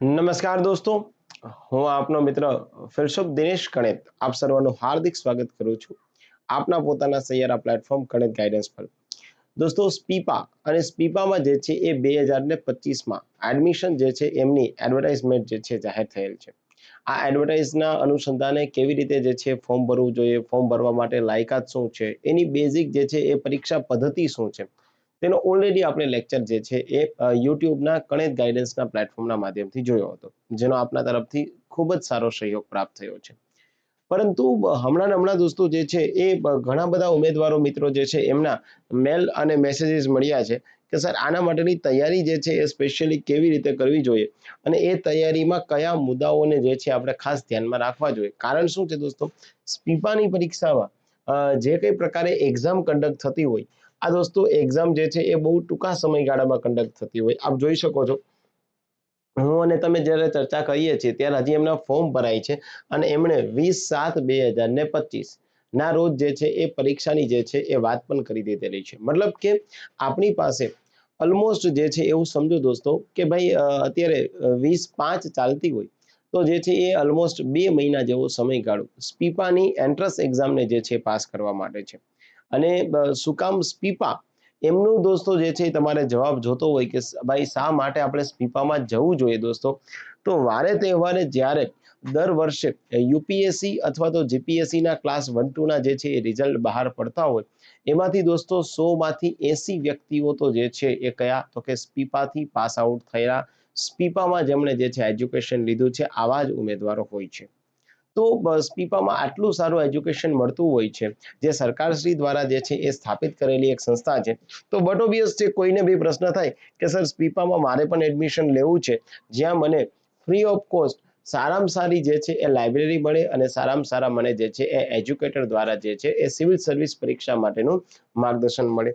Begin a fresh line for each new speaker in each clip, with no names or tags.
નમસ્કાર દોસ્તો, હું આપનો મિત્ર ફિલસુફ દિનેશ કણેત આપ સર્વનું હાર્દિક સ્વાગત કરું છું આપના પોતાના સૈયારા પ્લેટફોર્મ કણેત ગાઈડન્સ પર. દોસ્તો, સ્પીપા અને સ્પીપામાં જે છે એ 2025માં એડમિશન જે છે એમની એડવર્ટાઇઝમેન્ટ જે છે જાહેર થયેલ છે. આ એડવર્ટાઇઝના અનુસંધાને કેવી રીતે જે છે ફોર્મ ભરવું જોઈએ, ફોર્મ ભરવા માટે લાયકાત શું છે, એની બેઝિક જે છે એ પરીક્ષા પદ્ધતિ શું છે, તેનો ઓલરેડી આપણે લેક્ચર જે છે એ યુટ્યુબના કણેત ગાઈડન્સના પ્લેટફોર્મના માધ્યમથી જોયો હતો, જેનો આપના તરફથી ખૂબ જ સારો સહયોગ પ્રાપ્ત થયો છે. પરંતુ હમણાં દોસ્તો જે છે એ ઘણા બધા ઉમેદવારો મિત્રો જે છે એમના મેલ અને મેસેજીસ મળ્યા છે કે સર આના માટેની તૈયારી જે છે એ સ્પેશિયલી કેવી રીતે કરવી જોઈએ અને એ તૈયારીમાં કયા મુદ્દાઓને જે છે આપણે ખાસ ધ્યાનમાં રાખવા જોઈએ. કારણ શું છે દોસ્તો, સ્પીપાની પરીક્ષામાં જે કઈ પ્રકારે એક્ઝામ કન્ડક્ટ થતી હોય, આ દોસ્તો એક્ઝામ જે છે એ બહુ ટૂંકા સમયગાળામાં કન્ડક્ટ થતી હોય. આપ જોઈ શકો છો, હું અને તમે જ્યારે ચર્ચા કરીએ છીએ ત્યારે હજી એમના ફોર્મ ભરાય છે અને એમણે 20/7/2025 ના રોજ જે છે એ પરીક્ષાની જે છે એ વાત પણ કરી દીધેલી છે. મતલબ કે આપણી પાસે ઓલમોસ્ટ જે છે એવું સમજો દોસ્તો કે ભાઈ અત્યારે 20/5 ચાલતી હોય તો જે છે એ ઓલમોસ્ટ 2 મહિના જેવો સમયગાળો સ્પીપાની એન્ટ્રન્સ એક્ઝામને જે છે પાસ કરવા માટે છે. અને શું કામ સ્પીપા, એમનું દોસ્તો જે છે તમારે જવાબ જોતો હોય કે ભાઈ શા માટે આપણે સ્પીપામાં જવું જોઈએ દોસ્તો, તો વારે તહેવારે જ્યારે દર વર્ષે યુપીએસસી અથવા તો જીપીએસસી ના ક્લાસ 1-2 ના જે છે એ રિઝલ્ટ બહાર પડતા હોય, એમાંથી દોસ્તો 100માંથી 80 વ્યક્તિઓ તો જે છે એ કયા તો કે સ્પીપાથી પાસ આઉટ થયેલા, સ્પીપામાં જેમણે જે છે એજ્યુકેશન લીધું છે, આવા જ ઉમેદવારો હોય છે. તો સ્પીપામાં આટલું સારું એજ્યુકેશન મળતું હોય છે, જે સરકારશ્રી દ્વારા જે છે એ સ્થાપિત કરેલી એક સંસ્થા છે. તો બટ ઓબ્વિયસ છે, કોઈને બી પ્રશ્ન થાય કે સર સ્પીપામાં મારે પણ એડમિશન લેવું છે, જ્યાં મને ફ્રી ઓફ કોસ્ટ સારામાં સારી જે છે એ લાઇબ્રેરી મળે અને સારામાં સારા મને જે છે એ એજ્યુકેટર દ્વારા જે છે એ સિવિલ સર્વિસ પરીક્ષા માટેનું માર્ગદર્શન મળે.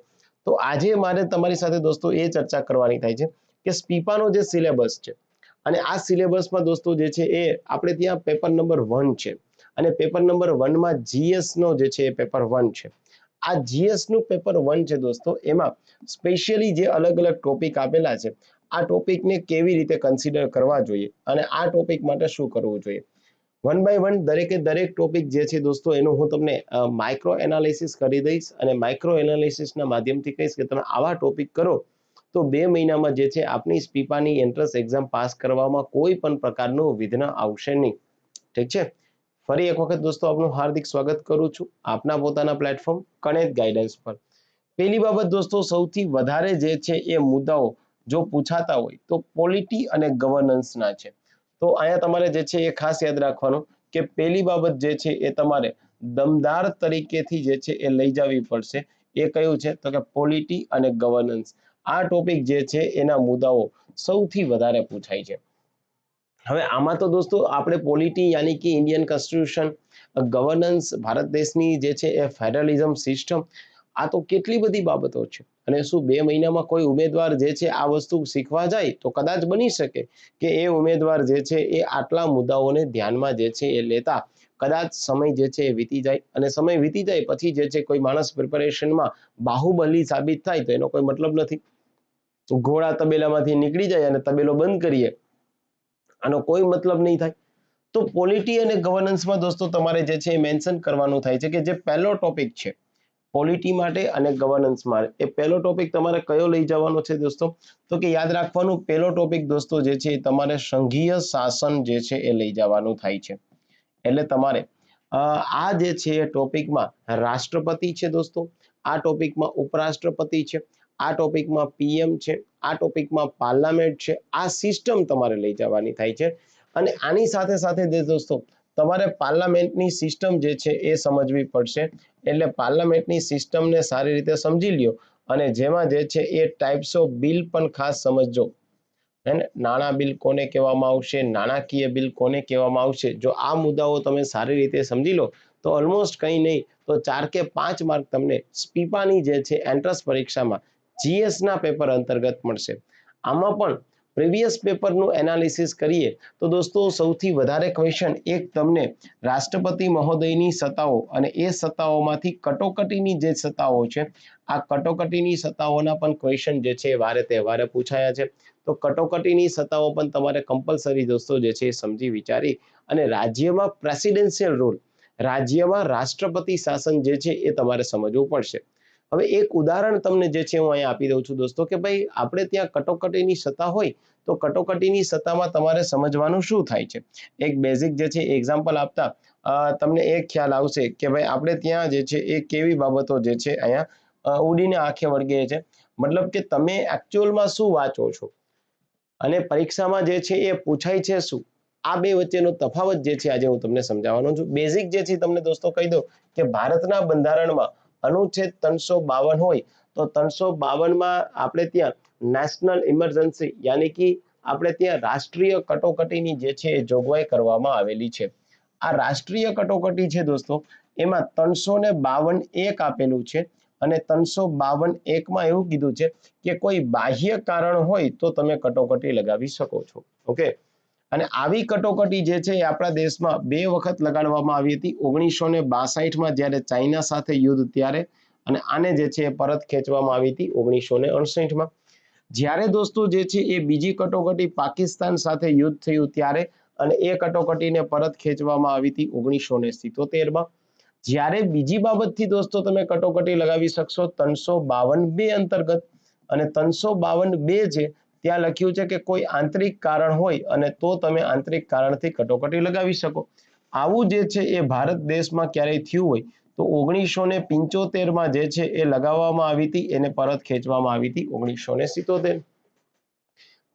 તો આજે મારે તમારી સાથે દોસ્તો એ ચર્ચા કરવાની થાય છે કે સ્પીપાનો જે સિલેબસ છે, અને આ સિલેબસમાં દોસ્તો જે છે એ આપણે ત્યાં પેપર નંબર 1 છે અને પેપર નંબર 1 માં જીએસ નો જે છે એ પેપર 1 છે. આ જીએસ નું પેપર 1 છે દોસ્તો, એમાં સ્પેશિયલી જે અલગ અલગ ટોપિક આપેલા છે, આ ટોપિકને કેવી રીતે કન્સિડર કરવા જોઈએ અને આ ટોપિક માટે શું કરવું જોઈએ. 1 બાય 1 દરેકે દરેક ટોપિક જે છે દોસ્તો એનું હું તમને માઇક્રો એનાલિસિસ કરી દઈશ અને માઇક્રો એનાલિસિસના માધ્યમથી કહીશ કે તમે આવા ટોપિક કરો તો 2 મહિનામાં જે છે આપની સ્પીપાની એન્ટ્રન્સ એક્ઝામ પાસ કરવામાં કોઈ પણ પ્રકારનું વિઘ્ન આવશે નહીં. ઠીક છે. ફરી એક વખત દોસ્તો આપનું હાર્દિક સ્વાગત કરું છું આપના પોતાના પ્લેટફોર્મ કણેત ગાઈડન્સ પર. પહેલી બાબત દોસ્તો, સૌથી વધારે જે છે એ મુદ્દાઓ જો પૂછાતા હોય તો પોલિટી અને ગવર્નન્સના છે. તો અહીંયા તમારે જે છે એ ખાસ યાદ રાખવાનું કે પહેલી બાબત જે છે એ તમારે દમદાર તરીકેથી જે છે એ લઈ જવી પડશે. એ કયું છે તો કે પોલિટી અને ગવર્નન્સ. આ ટોપિક જે છે એના મુદ્દાઓ સૌથી વધારે પૂછાય છે. હવે આમાં તો દોસ્તો આપણે પોલિટી યાની કે ઇન્ડિયન કોન્સ્ટિટ્યુશન, ગવર્નન્સ ભારત દેશની જે છે એ ફેડરલિઝમ સિસ્ટમ, આ તો કેટલી બધી બાબતો છે. અને શું 2 મહિનામાં કોઈ ઉમેદવાર જે છે આ વસ્તુ શીખવા જાય તો કદાચ બની શકે કે એ ઉમેદવાર જે છે એ આટલા મુદ્દાઓને ધ્યાનમાં જે છે એ લેતા કદાચ સમય જે છે એ વીતી જાય, અને સમય વીતી જાય પછી જે છે કોઈ માણસ પ્રિપેરેશનમાં બાહુબલી સાબિત થાય તો એનો કોઈ મતલબ નથી. ઘોડા તબેલામાંથી નીકળી જાય અને તબેલો બંધ કરીએ, આનો કોઈ મતલબ નહીં થાય. તો પોલિટી અને ગવર્નન્સમાં દોસ્તો તમારે જે છે એ મેન્શન કરવાનું થાય છે કે જે પહેલો ટોપિક છે પોલિટી માટે અને ગવર્નન્સ માટે, એ પહેલો ટોપિક તમારે કયો લઈ જવાનો છે દોસ્તો, તો કે યાદ રાખવાનું પહેલો ટોપિક દોસ્તો જે છે એ તમારે સંઘીય શાસન જે છે એ લઈ જવાનું થાય છે. એટલે તમારે આ જે છે એ ટોપિકમાં રાષ્ટ્રપતિ છે દોસ્તો, આ ટોપિકમાં ઉપરાષ્ટ્રપતિ છે, આ ટોપિકમાં પીએમ છે, આ ટોપિકમાં પાર્લામેન્ટ છે, આ સિસ્ટમ તમારે લઈ જવાની થાય છે. અને આની સાથે સાથે દોસ્તો તમારે પાર્લામેન્ટની સિસ્ટમ જે છે એ સમજવી પડશે. એટલે પાર્લામેન્ટની સિસ્ટમને સારી રીતે સમજી લ્યો અને જેમાં જે છે એ ટાઈપ્સ ઓફ બિલ પણ ખાસ સમજજો. નાણાં બિલ કોને કહેવામાં આવશે, નાણાકીય બિલ કોને કહેવામાં આવશે, જો આ મુદ્દાઓ તમે સારી રીતે સમજી લો તો ઓલમોસ્ટ કંઈ નહીં તો 4 કે 5 માર્ક તમને સ્પીપાની જે છે એન્ટ્રન્સ પરીક્ષામાં જીએસ ના પેપર અંતર્ગત મળશે. આમાં પણ પ્રીવિયસ પેપરનું એનાલિસિસ કરીએ તો દોસ્તો સૌથી વધારે ક્વેશ્ચન એક તમને રાષ્ટ્રપતિ મહોદયની સત્તાઓ અને એ સત્તાઓમાંથી કટોકટીની જે સત્તાઓ છે, આ કટોકટીની સત્તાઓના પણ ક્વેશ્ચન જે છે વારે તહેવારે પૂછાયા છે. તો કટોકટીની સત્તાઓ પણ તમારે કમ્પલસરી દોસ્તો જે છે એ સમજી વિચારી અને રાજ્યમાં પ્રેસિડેન્શિયલ રૂલ, રાજ્યમાં રાષ્ટ્રપતિ શાસન જે છે એ તમારે સમજવું પડશે. હવે એક ઉદાહરણ તમને જે છે હું અહીંયા આપી દઉં છું દોસ્તો કે ભાઈ આપણે ત્યાં કટોકટીની સત્તા હોય તો કટોકટીની સત્તામાં તમારે સમજવાનું શું થાય છે. એક બેઝિક જે છે એક્ઝામ્પલ આપતા તમને એક ખ્યાલ આવશે કે ભાઈ આપણે ત્યાં જે છે એ કેવી બાબતો જે છે અહીંયા ઉડીને આંખે વળગે છે. મતલબ કે તમે એકચ્યુઅલમાં શું વાંચો છો અને પરીક્ષામાં જે છે એ પૂછાય છે શું, આ બે વચ્ચેનો તફાવત જે છે આજે હું તમને સમજાવવાનો છું. બેઝિક જે છે તમને દોસ્તો કહી દઉં કે ભારતના બંધારણમાં અનુચ્છેદ 352 હોય તો 352માં આપણે ત્યાં નેશનલ ઇમરજન્સી યાની કે આપણે ત્યાં રાષ્ટ્રીય કટોકટીની જે છે એ જોગવાઈ કરવામાં આવેલી છે. આ રાષ્ટ્રીય કટોકટી છે દોસ્તો એમાં 352(1) આપેલું છે અને 352(1) એવું કીધું છે કે કોઈ બાહ્ય કારણ હોય તો તમે કટોકટી લગાવી શકો છો. ઓકે, અને આવી કટોકટી જે છે એ આપણા દેશમાં 2 વખત લગાડવામાં આવી હતી. 1962માં જ્યારે ચાઇના સાથે યુદ્ધ ત્યારે, અને આને જે છે એ પરત ખેંચવામાં આવી હતી 1968માં. જ્યારે દોસ્તો જે છે એ બીજી કટોકટી પાકિસ્તાન સાથે યુદ્ધ થયું ત્યારે, અને એ કટોકટીને પરત ખેંચવામાં આવી હતી 1977માં. જ્યારે બીજી બાબતથી દોસ્તો તમે કટોકટી લગાવી શકશો 352(2) અંતર્ગત, અને 352(2) છે ત્યાં લખ્યું છે કે કોઈ આંતરિક કારણ હોય અને તો તમે આંતરિક કારણથી કટોકટી લગાવી શકો. આવું જે છે એ ભારત દેશમાં ક્યારેય થયું હોય તો 1975માં જે છે એ લગાવવામાં આવી હતી, એને પરત ખેંચવામાં આવી હતી 1977.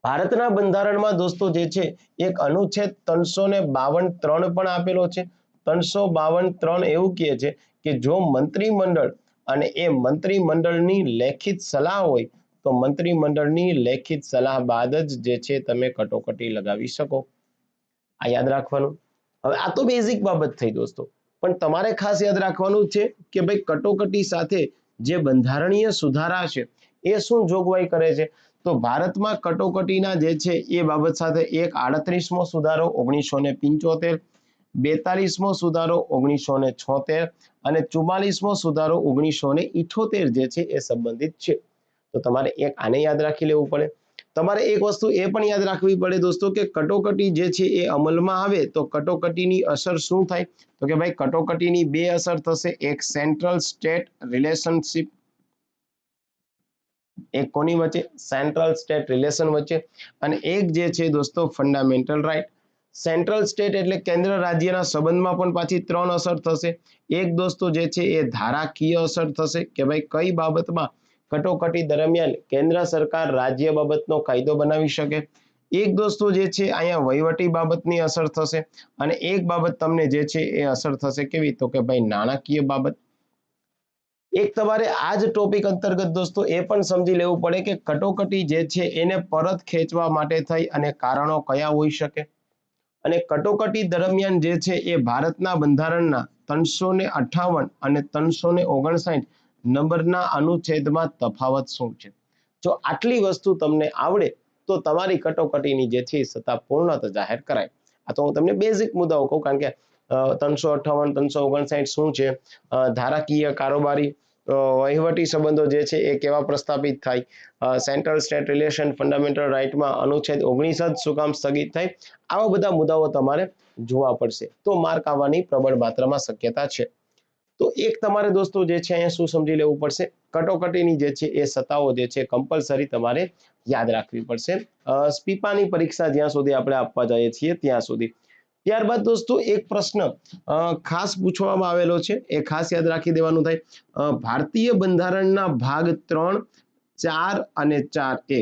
ભારતના બંધારણમાં દોસ્તો જે છે એક અનુચ્છેદ 352(3) પણ આપેલો છે. 352(3) એવું કહે છે કે જો મંત્રીમંડળ અને એ મંત્રીમંડળની લેખિત સલાહ હોય તો મંત્રીમંડળની લેખિત સલાહ બાદ જ જે છે તમે કટોકટી લગાવી શકો. આ યાદ રાખવાનું. હવે આ તો બેઝિક બાબત થઈ દોસ્તો, પણ તમારે ખાસ યાદ રાખવાનું છે કે ભાઈ કટોકટી સાથે જે બંધારણીય સુધારા છે એ શું જોગવાઈ કરે છે. તો ભારતમાં કટોકટીના જે છે એ બાબત સાથે એક 38મો સુધારો 1975, 42મો સુધારો 1976 અને 44મો સુધારો 1978 જે છે એ સંબંધિત છે. તો તમારે એક આને યાદ રાખી લેવું પડે. તમારે એક વસ્તુ એ પણ યાદ રાખવી પડે દોસ્તો કે કટોકટી જે છે એ અમલમાં આવે તો કટોકટીની અસર શું થાય. તો કે ભાઈ કટોકટીની 2 અસર થશે, એક સેન્ટ્રલ સ્ટેટ રિલેશનશિપ, એક કોની વચ્ચે, સેન્ટ્રલ સ્ટેટ રિલેશન વચ્ચે, અને એક જે છે દોસ્તો ફંડામેન્ટલ રાઈટ. સેન્ટ્રલ સ્ટેટ એટલે કેન્દ્ર રાજ્યના સંબંધમાં પણ પાછી 3 અસર થશે. એક દોસ્તો જે છે એ ધારાકીય અસર થશે કે ભાઈ કઈ બાબતમાં કટોકટી દરમિયાન કેન્દ્ર સરકાર રાજ્ય બાબતનો કાયદો બનાવી શકે. એક દોસ્તો જે છે અહીંયા વહીવટી બાબતની અસર થશે, અને એક બાબત તમને જે છે એ અસર થશે કેવી, તો કે ભાઈ નાણાકીય બાબત. એક તમારે આ જ ટોપિક અંતર્ગત દોસ્તો એ પણ સમજી લેવું પડે કે કટોકટી જે છે એને પરત ખેંચવા માટે થઈ અને કારણો કયા હોઈ શકે. અને કટોકટી દરમિયાન જે છે એ ભારતના બંધારણના 358 અને 359 નંબરના અનુચ્છેદમાં તફાવત શું છે. જો આટલી વસ્તુ તમને આવડે તો તમારી કટોકટીની જે છે સત્તા પૂર્ણત જાહેર કરાય. આ તો હું તમને બેઝિક મુદ્દાઓ કહું, કારણ કે 358 359 શું છે, ધારાકીય કારોબારી વહીવટી સંબંધો જે છે એ કેવા પ્રસ્થાપિત થાય, સેન્ટ્રલ સ્ટેટ રિલેશન ફંડામેન્ટલ રાઇટમાં અનુચ્છેદ 19 જ શું કામ સ્થગિત થાય, આવા બધા મુદ્દાઓ તમારે જોવા પડશે તો માર્ક આવવાની પ્રબળ માત્રામાં શક્યતા છે. તો એક તમારે દોસ્તો જે છે અહીંયા શું સમજી લેવું પડશે, કટોકટીની જે છે એ સત્તાઓ જે છે કમ્પલસરી તમારે યાદ રાખવી પડશે સ્પીપાની પરીક્ષા જ્યાં સુધી આપણે આપવા જઈએ છીએ ત્યાં સુધી. ત્યારબાદ દોસ્તો એક પ્રશ્ન ખાસ પૂછવામાં આવેલો છે, એ ખાસ યાદ રાખી દેવાનું થાય. ભારતીય બંધારણના ભાગ 3, 4 અને 4A,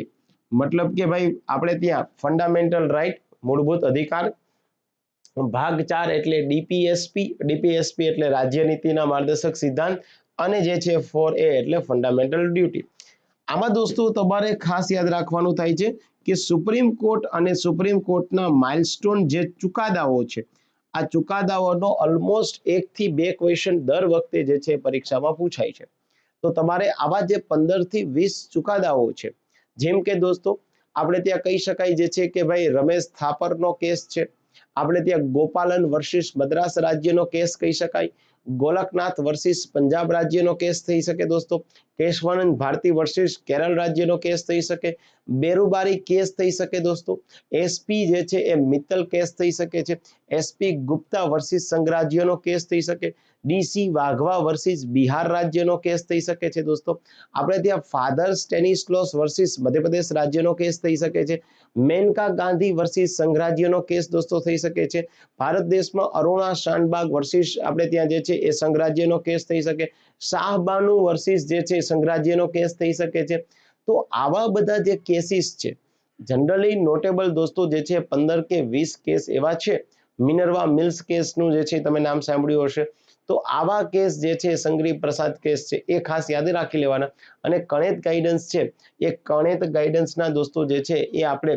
મતલબ કે ભાઈ આપણે ત્યાં ફંડામેન્ટલ રાઈટ મૂળભૂત અધિકાર, ભાગ 4 એટલે ડીપીએસપી એટલે રાજ્ય નીતિના માર્ગદર્શક સિદ્ધાંત, અને જે છે 4A એટલે ફંડામેન્ટલ ડ્યુટી. આમાં દોસ્તો તમારે ખાસ યાદ રાખવાનું થાય છે કે સુપ્રીમ કોર્ટ અને સુપ્રીમ કોર્ટના માઇલસ્ટોન જે ચુકાદાઓ છે, આ ચુકાદાઓનો ઓલમોસ્ટ 1 થી 2 ક્વેશ્ચન દર વખતે જે છે પરીક્ષામાં પૂછાય છે. તો તમારે આવા જે 15 થી 20 ચુકાદાઓ છે, જેમ કે દોસ્તો આપણે ત્યાં કહી શકાય જે છે કે ભાઈ રમેશ થાપરનો કેસ છે, આપણે ત્યાં ગોપાલન વર્સિસ મદ્રાસ રાજ્યનો કેસ કહી શકાય, ગોલકનાથ વર્સિસ પંજાબ રાજ્યનો કેસ થઈ શકે દોસ્તો, કેશવાનંદ ભારતી વર્સિસ કેરળ રાજ્યનો કેસ થઈ શકે, બેરુબારી કેસ થઈ શકે દોસ્તો, એસપી જે છે એ મિત્તલ કેસ થઈ શકે છે, એસપી ગુપ્તા વર્સિસ સંઘ રાજ્યનો કેસ થઈ શકે, ડીસી વાઘવા વર્સિસ બિહાર રાજ્યનો કેસ થઈ શકે છે દોસ્તો, આપણે ત્યાં ફાધર સ્ટેનિસ્લોસ વર્સિસ મધ્યપ્રદેશ રાજ્યનો કેસ થઈ શકે છે, મેનકા ગાંધી વર્સિસ સંઘ રાજ્યનો કેસ દોસ્તો થઈ શકે છે, ભારત દેશમાં અરુણા શાનબાગ વર્સિસ આપણે ત્યાં જે છે એ સંઘ રાજ્યનો કેસ થઈ શકે, શાહબાનુ વર્સિસ જે છે સંઘ રાજ્યનો કેસ થઈ શકે છે. તો આવા બધા જે કેસીસ છે જનરલી નોટેબલ દોસ્તો જે છે 15 કે 20 કેસ એવા છે. મિનર્વા મિલ્સ કેસનું જે છે તમે નામ સાંભળ્યું હશે. તો આવા કેસ જે છે સંગ્રી પ્રસાદ કેસ છે એ ખાસ યાદ રાખી લેવાના. અને કણેત ગાઈડન્સ છે એ કણેત ગાઈડન્સના દોસ્તો જે છે એ આપણે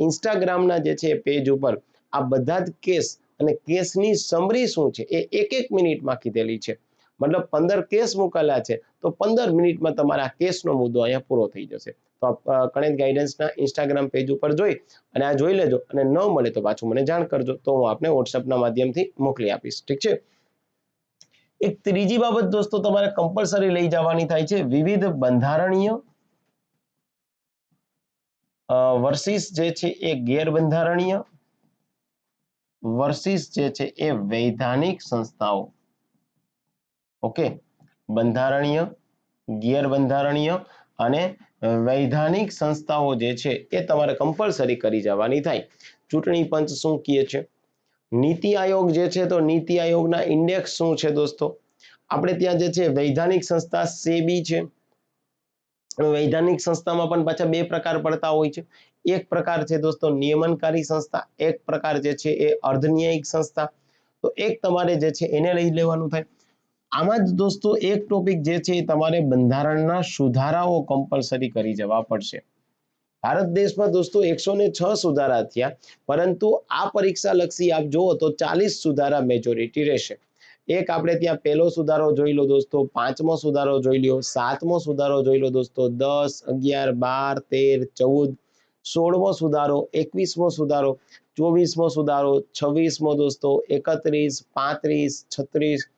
ઇન્સ્ટાગ્રામના જે છે પેજ ઉપર આ બધા જ કેસ અને કેસની સમરી શું છે એ એક મિનિટમાં કીધેલી છે. મતલબ 15 કેસ મુકાયેલા છે તો 15 મિનિટમાં તમારા કેસનો મુદ્દો અહીંયા પૂરો થઈ જશે. તો કણેત ગાઈડન્સના ઇન્સ્ટાગ્રામ પેજ ઉપર જોઈ અને આ જોઈ લેજો, અને ન મળે તો પાછું મને જાણ કરજો, તો હું આપને વોટ્સએપના માધ્યમથી મોકલી આપીશ. ઠીક છે. એક ત્રીજી બાબત દોસ્તો તમારે કમ્પલસરી લઈ જવાની થાય છે, વિવિધ બંધારણીય વર્સિસ જે છે એ ગેરબંધારણીય વર્સિસ જે છે એ વૈધાનિક સંસ્થાઓ. ઓકે, બંધારણીય, ગેરબંધારણીય અને વૈધાનિક સંસ્થાઓ જે છે એ તમારે કમ્પલસરી કરી જવાની થાય. ચૂંટણી પંચ શું કહે છે, નીતિ આયોગ જે છે તો નીતિ આયોગના ઇન્ડેક્સ શું છે દોસ્તો, આપણે ત્યાં જે છે વૈધાનિક સંસ્થા સેબી છે. વૈધાનિક સંસ્થામાં પણ પાછા બે પ્રકાર પડતા હોય છે. એક પ્રકાર છે દોસ્તો નિયમનકારી સંસ્થા, એક પ્રકાર જે છે એ અર્ધન્યાયિક સંસ્થા. તો એક તમારે જે છે એને લઈ લેવાનું થાય. આમાં જ દોસ્તો એક ટોપિક જે છે તમારે બંધારણના સુધારાઓ કમ્પલસરી કરી જવા પડશે. ભારત દેશમાં દોસ્તો 106 સુધારા થયા, પરંતુ આ પરીક્ષા લક્ષી આપ જુઓ તો 40 સુધારા મેજોરિટી રહેશે. એક આપણે ત્યાં પહેલો સુધારો જોઈ લો દોસ્તો, 5મો સુધારો જોઈ લો, 7મો સુધારો જોઈ લો દોસ્તો, 10, 11, 12, 13, 14, 16મો સુધારો, 21મો સુધારો, 24મો સુધારો, 26મો દોસ્તો, 31, 35, 36,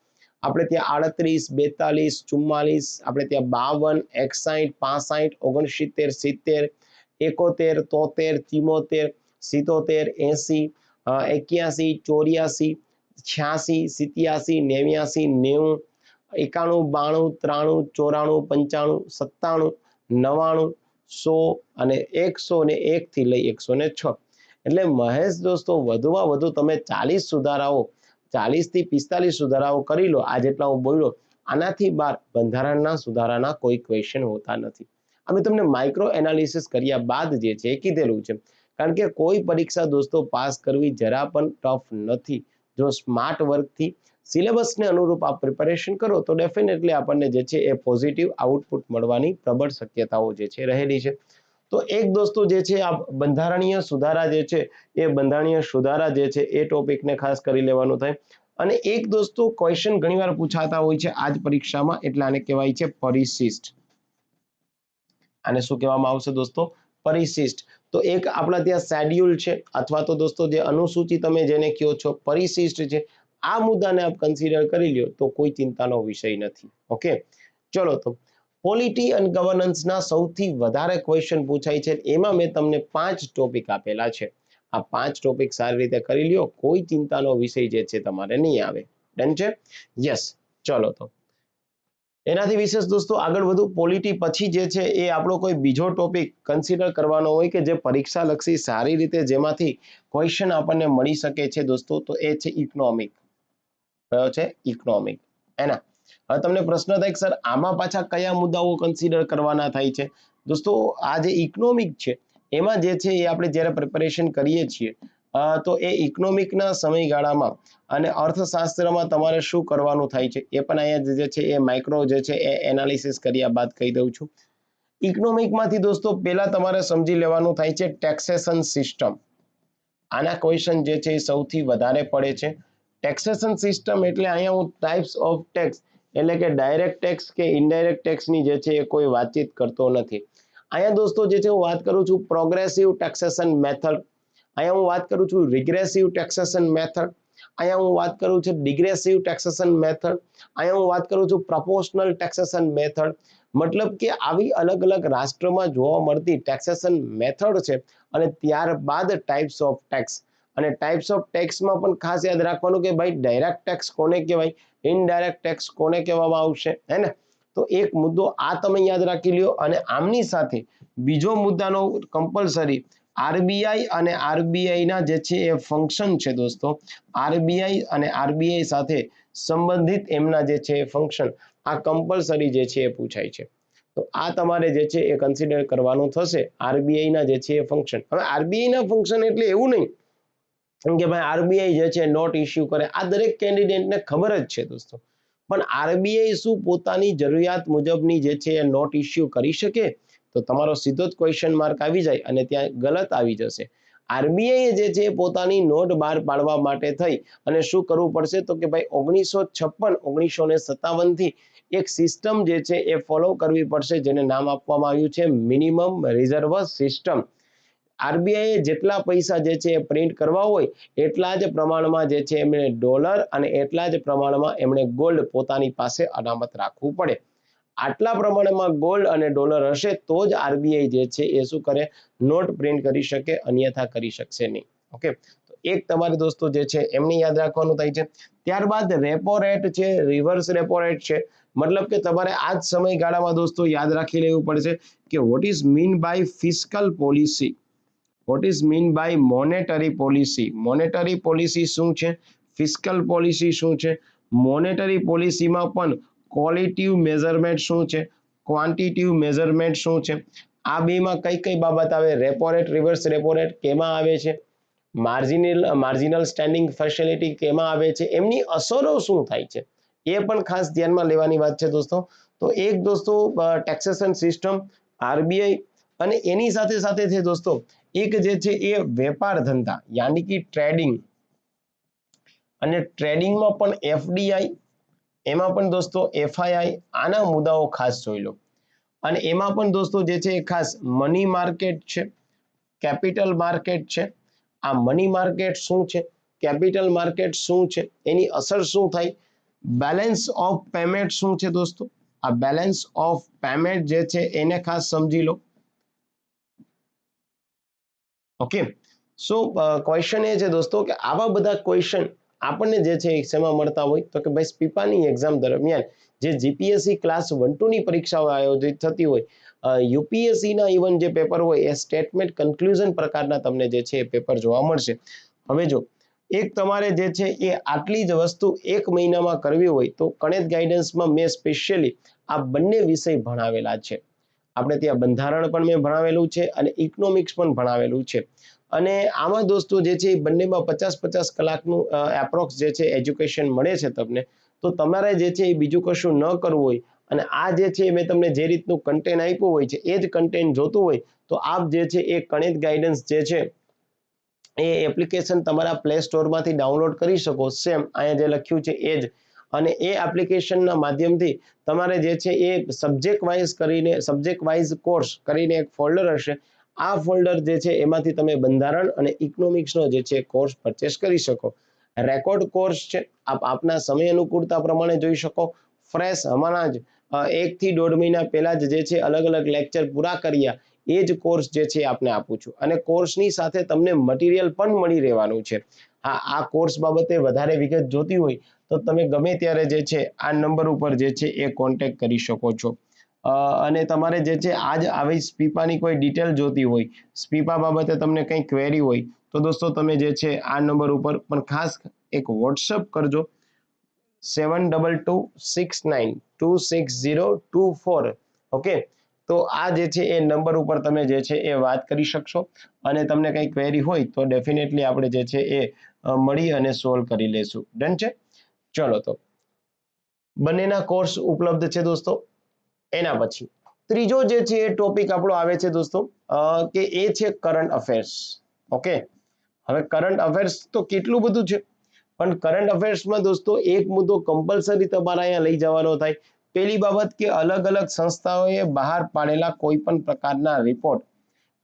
આપણે ત્યાં 38, 42, 44, આપણે ત્યાં 52, 61, 65, 69, 70, 71, 73, 74, 77, 80, 81, 84, 87, 89, 90, 91, 92, 93, 94, 95, 97, 99, 100 અને 101 થી લઈ 106. એટલે મહેશ દોસ્તો વધુમાં વધુ તમે 40 સુધારાઓ, 40 થી 45 સુધારાઓ કરી લો. આ જેટલા હું બોલ્યો આનાથી બહાર બંધારણના સુધારાના કોઈ ક્વેશ્ચન હોતા નથી. અમે તમને માઇક્રો એનાલિસિસ કર્યા બાદ જે છે એ કીધેલું છે, કારણ કે કોઈ પરીક્ષા દોસ્તો પાસ કરવી જરા પણ ટફ નથી. જો સ્માર્ટ વર્કથી સિલેબસને અનુરૂપ આપ પ્રિપેરેશન કરો તો ડેફિનેટલી આપણને જે છે એ પોઝિટિવ આઉટપુટ મળવાની પ્રબળ શક્યતાઓ જે છે રહેલી છે. તો એક દોસ્તો જે છે આ બંધારણીય સુધારા જે છે એ બંધારણીય સુધારા જે છે એ ટોપિકને ખાસ કરી લેવાનું થાય. અને એક દોસ્તો ક્વેશ્ચન ઘણીવાર પૂછાતા હોય છે આજ પરીક્ષામાં, એટલે આને કહેવાય છે પરિશિષ્ટ. આને શું કહેવામાં આવશે દોસ્તો, પરિશિષ્ટ. તો એક આપણા ત્યાં શેડ્યુલ છે અથવા તો દોસ્તો જે અનુસૂચિ તમે જેને કહો છો પરિશિષ્ટ છે. આ મુદ્દાને આપ કન્સિડર કરી લ્યો તો કોઈ ચિંતાનો વિષય નથી. ઓકે, ચલો તો પોલિટી અને ગવર્નન્સના સૌથી વધારે ક્વેશ્ચન પૂછાય છે, એમાં મેં તમને 5 ટોપિક આપેલા છે. આ 5 ટોપિક સારી રીતે કરી લ્યો, કોઈ ચિંતાનો વિષય જે છે તમારે નહીં આવે. ડન છે? યસ. ચલો તો એનાથી વિશેષ દોસ્તો આગળ વધુ પોલિટી પછી જે છે એ આપણો કોઈ બીજો ટોપિક કન્સિડર કરવાનો હોય કે જે પરીક્ષા લક્ષી સારી રીતે જેમાંથી ક્વેશ્ચન આપણને મળી શકે છે દોસ્તો, તો એ છે ઇકોનોમિક. કયો છે? ઇકોનોમિક. એના હવે તમને પ્રશ્ન થાય કે સર આમાં પાછા કયા મુદ્દાઓ કન્સિડર કરવાના થાય છે? દોસ્તો આ જે ઇકોનોમિક છે એમાં જે છે એ આપણે જ્યારે પ્રિપેરેશન કરીએ છીએ તો એ ઇકોનોમિકના સમયગાળામાં અને અર્થશાસ્ત્રમાં તમારે શું કરવાનું થાય છે એ પણ અહીંયા જે છે એ માઇક્રો જે છે એ એનાલિસિસ કર્યા બાદ કહી દઉં છું. ઇકોનોમિકમાંથી દોસ્તો પહેલા તમારે સમજી લેવાનું થાય છે ટેક્સેશન સિસ્ટમ. આના ક્વેશ્ચન જે છે એ સૌથી વધારે પડે છે. ટેક્સેશન સિસ્ટમ એટલે અહીંયા હું ટાઈપ્સ ઓફ ટેક્સ એટલે કે ડાયરેક્ટ ટેક્સ કે ઇનડાયરેક્ટ ટેક્સની જે છે એ કોઈ વાતચીત કરતો નથી. અહીંયા દોસ્તો જે છે હું વાત કરું છું પ્રોગ્રેસિવ ટેક્સેશન મેથડ, અહીંયા હું વાત કરું છું રિગ્રેસિવ ટેક્સેશન મેથડ, અહીંયા હું વાત કરું છું ડિગ્રેસિવ ટેક્સેશન મેથડ, અહીંયા હું વાત કરું છું પ્રપોર્શનલ ટેક્સેશન મેથડ. મતલબ કે આવી અલગ અલગ રાષ્ટ્રમાં જોવા મળતી ટેક્સેશન મેથડ છે. અને ત્યારબાદ ટાઈપ્સ ઓફ ટેક્સ, અને ટાઈપ્સ ઓફ ટેક્સમાં પણ ખાસ યાદ રાખવાનું કે ભાઈ ડાયરેક્ટ ટેક્સ કોને કહેવાય, ઇનડાયરેક્ટ ટેક્સ કોને કહેવામાં આવશે, હે ને. તો એક મુદ્દો આ તમે યાદ રાખી લ્યો. અને આમની સાથે બીજો મુદ્દાનો કમ્પલસરી આરબીઆઈ અને આરબીઆઈ ના જે છે એ ફંક્શન છે દોસ્તો, આરબીઆઈ અને આરબીઆઈ સાથે સંબંધિત એમના જે છે એ ફંક્શન, આ કમ્પલસરી જે છે એ પૂછાય છે. તો આ તમારે જે છે એ કન્સિડર કરવાનું થશે, આરબીઆઈ ના જે છે એ ફંક્શન. હવે આરબીઆઈ ના ફંક્શન એટલે એવું નહીં કે ભાઈ આરબીઆઈ જે છે નોટ ઇસ્યુ કરે, આ દરેક કેન્ડિડેટને ખબર જ છે દોસ્તો. પણ આરબીઆઈ શું પોતાની જરૂરિયાત મુજબની જે છે એ નોટ ઇસ્યુ કરી શકે? તો તમારો સીધો જ ક્વેશ્ચન માર્ક આવી જાય અને ત્યાં ગલત આવી જશે. આરબીઆઈ જે છે પોતાની નોટ બહાર પાડવા માટે થઈ અને શું કરવું પડશે? તો કે ભાઈ 1956-1957 થી એક સિસ્ટમ જે છે એ ફોલો કરવી પડશે, જેને નામ આપવામાં આવ્યું છે મિનિમમ રિઝર્વ સિસ્ટમ. આરબીઆઈ જેટલા પૈસા જે છે એ પ્રિન્ટ કરવા હોય એટલા જ પ્રમાણમાં જે છે એમણે ડોલર અને એટલા જ પ્રમાણમાં એમણે ગોલ્ડ પોતાની પાસે અનામત રાખવું પડે. આટલા પ્રમાણમાં ગોલ્ડ અને ડોલર હશે તો જ આરબીઆઈ જે છે એ શું કરે? નોટ પ્રિન્ટ કરી શકે, અન્યથા કરી શકશે નહીં. ઓકે, તો એક તમારે દોસ્તો જે છે એમને યાદ રાખવાનું થાય છે. ત્યારબાદ રેપો રેટ છે, રિવર્સ રેપો રેટ છે. મતલબ કે તમારે આ જ સમયગાળામાં દોસ્તો યાદ રાખી લેવું પડશે કે what is mean by fiscal policy, what is mean by monetary policy. Monetary policy શું છે? ફિસ્કલ પોલિસી શું છે? મોનેટરી પોલિસીમાં પણ ક્વોલિટિવ મેઝરમેન્ટ શું છે, ક્વોન્ટિટિવ મેઝરમેન્ટ શું છે? આ બેમાં કઈ કઈ બાબત આવે? Repo rate, reverse repo rate કેમાં આવે છે? માર્જિનલ સ્ટેન્ડિંગ ફેસિલિટી કેમાં આવે છે? એમની અસરો શું થાય છે એ પણ ખાસ ધ્યાનમાં લેવાની વાત છે દોસ્તો. તો એક દોસ્તો ટેક્સેશન સિસ્ટમ, આરબીઆઈ, અને એની સાથે સાથે છે દોસ્તો એક જે છે એ વેપાર ધંધા યાની કે ટ્રેડિંગ, અને ટ્રેડિંગમાં પણ એફડીઆઈ, એમાં પણ દોસ્તો એફઆઈઆઈ, આના મુદ્દાઓ ખાસ જોઈ લો. અને એમાં પણ દોસ્તો જે છે એ ખાસ મની માર્કેટ છે, કેપિટલ માર્કેટ છે. આ મની માર્કેટ શું છે, કેપિટલ માર્કેટ શું છે, એની અસર શું થાય? બેલેન્સ ઓફ પેમેન્ટ શું છે દોસ્તો? આ બેલેન્સ ઓફ પેમેન્ટ જે છે એને ખાસ સમજી લો. ઓકે, સો ક્વેશ્ચન એ છે દોસ્તો કે આવા બધા ક્વેશ્ચન આપણને જે છે શેમાં મળતા હોય? તો કે ભાઈ સ્પીપાની એક્ઝામ દરમિયાન જે જીપીએસસી ક્લાસ 1-2 ની પરીક્ષાઓ આયોજિત થતી હોય, યુપીએસસી ના ઇવન જે પેપર હોય એ સ્ટેટમેન્ટ કન્ક્લુઝન પ્રકારના તમને જે છે એ પેપર જોવા મળશે. હવે જો એક તમારે જે છે એ આટલી જ વસ્તુ એક મહિનામાં કરવી હોય તો કણેજ ગાઈડન્સમાં મેં સ્પેશિયલી આ બંને વિષય ભણાવેલા છે. આપણે ત્યાં બંધારણ પણ મેં ભણાવેલું છે અને ઇકોનોમિક્સ પણ ભણાવેલું છે. અને આમાં દોસ્તો જે છે એ બંનેમાં 50-50 કલાકનું એપ્રોક્સ જે છે એજ્યુકેશન મળે છે તમને. તો તમારે જે છે એ બીજું કશું ન કરવું હોય અને આ જે છે મેં તમને જે રીતનું કન્ટેન્ટ આપ્યું હોય છે એ જ કન્ટેન્ટ જોતું હોય તો આપ જે છે એ કણેજ ગાઈડન્સ જે છે એ એપ્લિકેશન તમારા પ્લે સ્ટોરમાંથી ડાઉનલોડ કરી શકો. સેમ અહીંયા જે લખ્યું છે એ જ. અને એ એપ્લિકેશનના માધ્યમથી તમારે જે છે એ સબ્જેક્ટ વાઇઝ કોર્સ કરીને એક ફોલ્ડર હશે. આ ફોલ્ડર જે છે એમાંથી તમે બંધારણ અને ઇકોનોમિક્સનો જે છે કોર્સ પરચેસ કરી શકો. રેકોર્ડ કોર્સ છે, આપ આપના સમય અનુકૂળતા પ્રમાણે જોઈ શકો. ફ્રેશ હમણાં જ 1 થી 1.5 મહિના પહેલા જ જે છે અલગ અલગ લેક્ચર પૂરા કર્યા એ જ કોર્સ જે છે આપને આપું છું. અને કોર્સની સાથે તમને મટીરિયલ પણ મળી રહેવાનું છે. હા, આ કોર્સ બાબતે વધારે વિગત જોતી હોય તો તમે ગમે ત્યારે જે છે આ નંબર ઉપર જે છે એ કોન્ટેક્ટ કરી શકો છો. અને તમારે જે છે આજ આવી સ્પીપાની કોઈ ડિટેલ જોતી હોય, સ્પીપા બાબતે તમને કંઈ ક્વેરી હોય તો દોસ્તો તમે જે છે આ નંબર ઉપર પણ ખાસ એક વોટ્સઅપ કરજો 726926026024. ઓકે, તો આ જે છે એ નંબર ઉપર તમે જે છે એ વાત કરી શકશો અને તમને કંઈ ક્વેરી હોય તો ડેફિનેટલી આપણે જે છે એ મળી અને સોલ્વ કરી લેશું. ડન છે? ચલો, તો બંનેના કોર્સ ઉપલબ્ધ છે દોસ્તો. એના પછી ત્રીજો જે છે એ ટોપિક આપણો આવે છે દોસ્તો કે એ છે કરંટ અફેર્સ. ઓકે, હવે કરંટ અફેર્સ તો કેટલું બધું છે, પણ કરંટ અફેર્સમાં દોસ્તો એક મુદ્દો કમ્પલસરી તમારા અહીંયા લઈ જવાનો થાય. પહેલી બાબત કે અલગ અલગ સંસ્થાઓએ બહાર પાડેલા કોઈ પણ પ્રકારના રિપોર્ટ,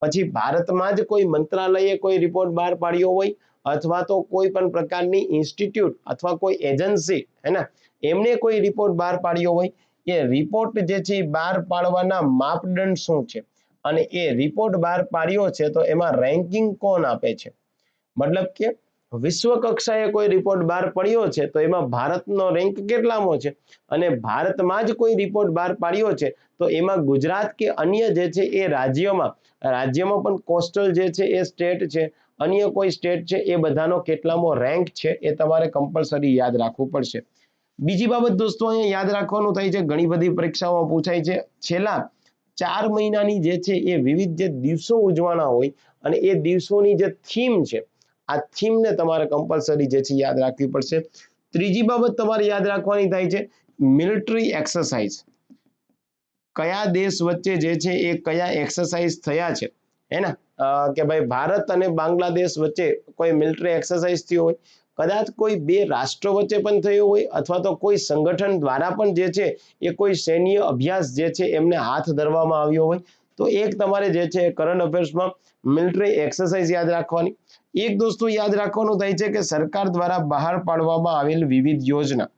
પછી ભારતમાં જ કોઈ મંત્રાલયે કોઈ રિપોર્ટ બહાર પાડ્યો હોય અથવા તો કોઈ પણ પ્રકારની ઇન્સ્ટિટ્યૂટ અથવા કોઈ એજન્સી હે ને એમને કોઈ રિપોર્ટ બહાર પાડ્યો હોય, એ રિપોર્ટ જે છે એ બહાર પાડવાના માપદંડ શું છે અને એ રિપોર્ટ બહાર પાડ્યો છે તો એમાં રેન્કિંગ કોણ આપે છે, મતલબ કે વિશ્વ કક્ષાએ કોઈ રિપોર્ટ બહાર પડ્યો છે તો એમાં ભારતનો રેન્ક કેટલામો છે, અને ભારતમાં જ કોઈ રિપોર્ટ બહાર પાડ્યો છે તો એમાં ગુજરાત કે અન્ય જે છે એ રાજ્યમાં પણ કોસ્ટલ જે છે એ સ્ટેટ છે, અન્ય કોઈ સ્ટેટ છે, એ બધાનો કેટલામો રેન્ક છે એ તમારે કમ્પલસરી યાદ રાખવું પડશે. બીજી બાબત દોસ્તો અહીંયા યાદ રાખવાનું થાય છે, ઘણી બધી પરીક્ષાઓ પૂછાય છે, છેલ્લા 4 મહિનાની જે છે એ વિવિધ જે દિવસો ઉજવાના હોય અને એ દિવસોની જે થીમ છે, આ થીમને તમારે કમ્પલસરી જે છે યાદ રાખવી પડશે. ત્રીજી બાબત તમારે યાદ રાખવાની થાય છે મિલિટરી એક્સરસાઇઝ, કયા દેશ વચ્ચે જે છે એ કયા એક્સરસાઇઝ થયા છે, હે ને કે ભાઈ ભારત અને બાંગ્લાદેશ વચ્ચે કોઈ મિલિટરી એક્સરસાઇઝ થયો હોય, કદાચ કોઈ બે રાષ્ટ્ર વચ્ચે પણ થયો હોય અથવા તો કોઈ સંગઠન દ્વારા પણ જે છે એ કોઈ સૈન્ય અભ્યાસ જે છે એમને હાથ ધરવામાં આવ્યો હોય, તો એક તમારે જે છે કરંટ અફેર્સમાં મિલિટરી એક્સરસાઇઝ યાદ રાખવાની. એક દોસ્તો યાદ રાખવાનું થાય છે કે સરકાર દ્વારા બહાર પાડવામાં આવેલ વિવિધ યોજના,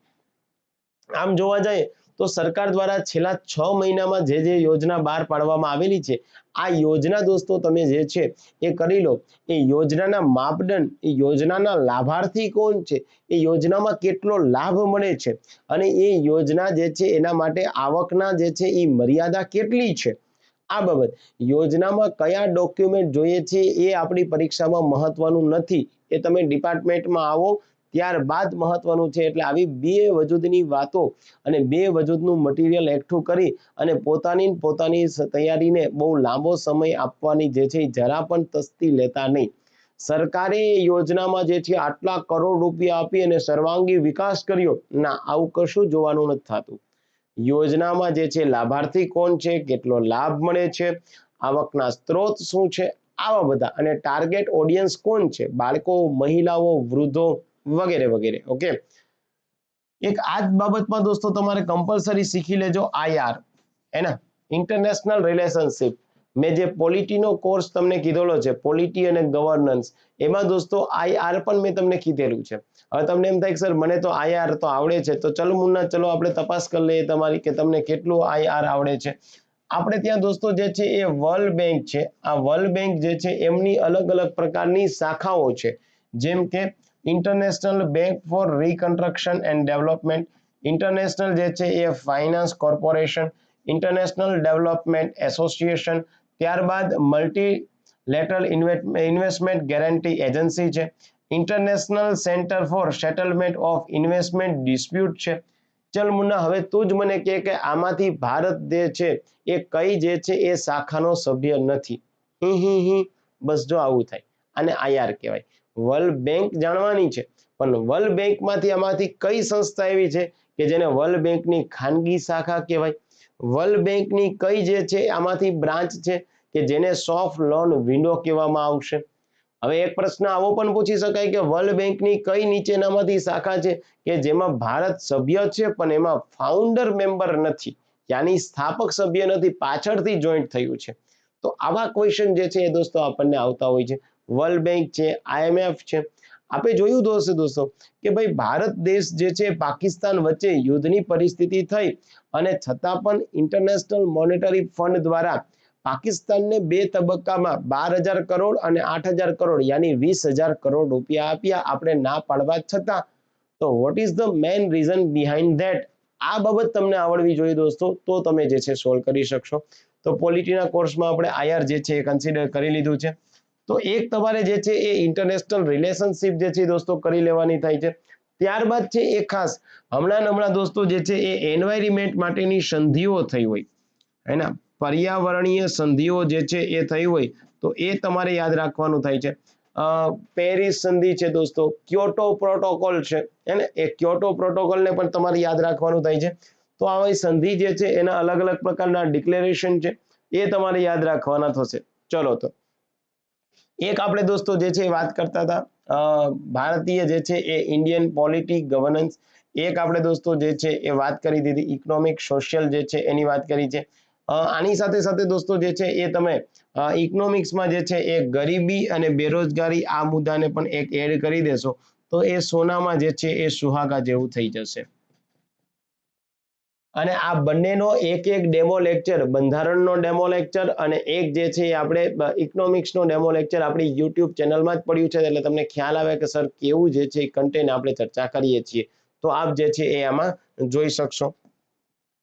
આમ જોવા જાય તો સરકાર દ્વારા છેલ્લા 6 મહિનામાં જે યોજના બહાર પાડવામાં આવેલી છે, આ યોજના દોસ્તો તમે જે છે એ કરી લો, એ યોજનાના માપદંડ, એ યોજનાના લાભાર્થી કોણ છે, એ યોજનામાં કેટલો લાભ મળે છે અને એ યોજના જે છે એના માટે આવકના જે છે એ મર્યાદા કેટલી છે, આ બાબત યોજનામાં કયા ડોક્યુમેન્ટ જોઈએ છે એ આપણી પરીક્ષામાં મહત્વનું નથી, એ તમે ડિપાર્ટમેન્ટમાં આવો ત્યારબાદ મહત્વનું છે. એટલે આવી બે વજૂદની વાતો અને બે વજૂદનું મટીરિયલ એકઠું કરી અને પોતાની તૈયારીને બહુ લાંબો સમય આપવાની જે છે જરા પણ તસ્તી લેતા નહીં. સરકારે યોજનામાં જે છે આટલા કરોડ રૂપિયા આપી અને સર્વાંગી વિકાસ કર્યો, ના, આવું કશું જોવાનું નથી થતું. યોજનામાં જે છે લાભાર્થી કોણ છે, કેટલો લાભ મળે છે, આવકના સ્ત્રોત શું છે, આવા બધા, અને ટાર્ગેટ ઓડિયન્સ કોણ છે, બાળકો, મહિલાઓ, વૃદ્ધો વગેરે વગેરે. ઓકે, એક આ જ બાબતમાં દોસ્તો તમારે કમ્પલસરી શીખી લેજો IR, એના ઇન્ટરનેશનલ રિલેશનશિપ. મેં જે પોલિટીનો કોર્સ તમને કીધેલો છે, પોલિટી અને ગવર્નન્સ, એમાં દોસ્તો IR પણ મેં તમને કીધેલું છે. હવે તમને એમ થાય કે સર મને તો IR તો આવડે છે, તો ચલો મુન્ના, ચલો આપણે તપાસ કરી લઈએ તમારી કે તમને કેટલું IR આવડે છે. આપણે ત્યાં દોસ્તો જે છે એ વર્લ્ડ બેંક છે, આ વર્લ્ડ બેંક જે છે એમની અલગ અલગ પ્રકારની શાખાઓ છે, જેમ કે international bank for reconstruction and development, international જે છે એ finance corporation, international development association, ત્યારબાદ મલ્ટીલેટરલ ઇન્વેસ્ટમેન્ટ ગેરંટી એજન્સી છે, international centre for settlement of investment dispute છે. ચલ મુન્ના, હવે તું જ મને કહે કે આમાંથી ભારત જે છે એ કઈ જે છે એ શાખાનો સભ્ય નથી. બસ જો આવું થાય, આને IR કહેવાય. વર્લ્ડ બેંક જાણવાની છે, પણ વર્લ્ડ બેંકમાંથી આમાંથી કઈ સંસ્થા એવી છે કે જેને વર્લ્ડ બેંકની ખાનગી શાખા કહેવાય, વર્લ્ડ બેંકની કઈ જે છે આમાંથી બ્રાન્ચ છે કે જેને સોફ્ટ લોન વિન્ડો કહેવામાં આવશે. હવે એક પ્રશ્ન આવો પણ પૂછી શકાય કે વર્લ્ડ બેંકની કઈ નીચેનામાંથી શાખા છે કે જેમાં ભારત સભ્ય છે પણ એમાં ફાઉન્ડર મેમ્બર નથી, યાની સ્થાપક સભ્ય નથી, પાછળથી જોઈન્ટ થયું છે. તો આવા ક્વેશ્ચન જે છે એ દોસ્તો આપણને આવતા હોય છે. વર્લ્ડ બેંક છે, IMF છે. આપણે જોયું દોસ્તો કે ભાઈ ભારત દેશ જે છે પાકિસ્તાન વચ્ચે યુદ્ધની પરિસ્થિતિ થઈ અને છતાં પણ ઇન્ટરનેશનલ મોનેટરી ફંડ દ્વારા પાકિસ્તાનને બે તબક્કામાં 12,000 કરોડ અને 8,000 કરોડ યાની 20,000 કરોડ રૂપિયા આપ્યા, આપણે ના પાડવા છતાં. તો what is the main reason behind that? આ બાબત તમને આવડવી જોઈએ દોસ્તો, તો તમે જે છે સોલ્વ કરી શકશો. તો પોલિટીના કોર્સમાં આપણે IR જે છે એ કન્સિડર કરી લીધું છે. તો એક તમારે જે છે એ ઇન્ટરનેશનલ રિલેશનશિપ જે છે દોસ્તો કરી લેવાની થાય છે. ત્યારબાદ છે એ ખાસ હમણાં દોસ્તો જે છે એ એન્વાયરમેન્ટ માટેની સંધિઓ થઈ હોય, હે ને, પર્યાવરણીય સંધિઓ જે છે એ થઈ હોય તો એ તમારે યાદ રાખવાનું થાય છે. પેરિસ સંધિ છે દોસ્તો, ક્યોટો પ્રોટોકોલ છે, હે ને, એ ક્યોટો પ્રોટોકોલને પણ તમારે યાદ રાખવાનું થાય છે. તો આવી સંધિ જે છે એના અલગ અલગ પ્રકારના ડિક્લેરેશન છે, એ તમારે યાદ રાખવાના થશે. ચલો, તો એક આપણે દોસ્તો જે છે વાત કરતા હતા ભારતીય જે છે એ ઇન્ડિયન પોલિટી ગવર્નન્સ, એક આપણે દોસ્તો જે છે એ વાત કરી દીધી ઇકોનોમિક સોશિયલ જે છે એની વાત કરી છે. આની સાથે સાથે દોસ્તો જે છે એ તમે ઇકોનોમિક્સમાં જે છે એ ગરીબી અને બેરોજગારી આ મુદ્દાને પણ એક એડ કરી દેશો તો એ સોનામાં જે છે એ સુહાગા જેવું થઈ જશે. અને આ બંનેનો એક એક ડેમો લેક્ચર, બંધારણનો ડેમો લેક્ચર અને એક જે છે એ આપણે ઇકોનોમિક્સનો ડેમો લેક્ચર આપણી યુટ્યુબ ચેનલમાં જ પડ્યું છે, એટલે તમને ખ્યાલ આવે કે સર કેવું જે છે એ કન્ટેન્ટ આપણે ચર્ચા કરીએ છીએ, તો આપ જે છે એ આમાં જોઈ શકશો.